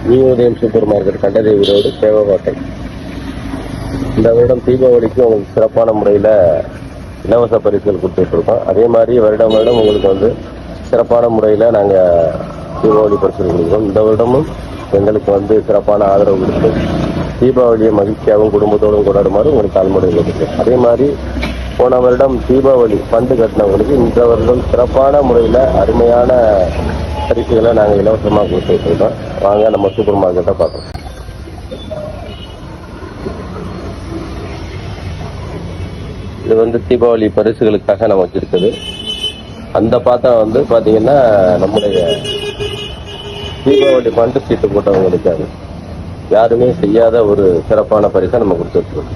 New உதயம் super market, Kandadevi road, சேவகோட்டை. இந்த வருடம் தீபாவளிக்கு உங்களுக்கு சிறப்பான முறையில் இலவச பரிசுகள் கொடுத்துட்ருக்கோம். அதே மாதிரி வருடம் உங்களுக்கு சிறப்பான முறையில் நாங்கள் தீபாவளி பரிசுகள் கொடுக்குறோம். இந்த வருடமும் எங்களுக்கு சிறப்பான ஆதரவு கொடுத்து தீபாவளியை மகிழ்ச்சியாகவும் குடும்பத்தோடும் கொண்டாடுமாறு உங்களுக்கு தாழ்முறை கொடுக்குறோம். அதே மாதிரி போன வருடம் தீபாவளி ஃபண்டு கட்டினவங்களுக்கு இந்த வருடம் சிறப்பான முறையில் அருமையான பரிசுகளை நாங்கள் இலவசமாக கொடுத்துட்ருக்கோம். வாங்க நம்ம சூப்பர் மார்க்கெட்டை பார்க்குறோம். இது தீபாவளி பரிசுகளுக்காக நம்ம வச்சிருக்குது. அந்த பாத்திரம் பார்த்தீங்கன்னா நம்முடைய தீபாவளி ஃபண்டு சீட்டு போட்டவங்களுக்கு யாருமே செய்யாத ஒரு சிறப்பான பரிசை நம்ம கொடுத்துருக்கோம்.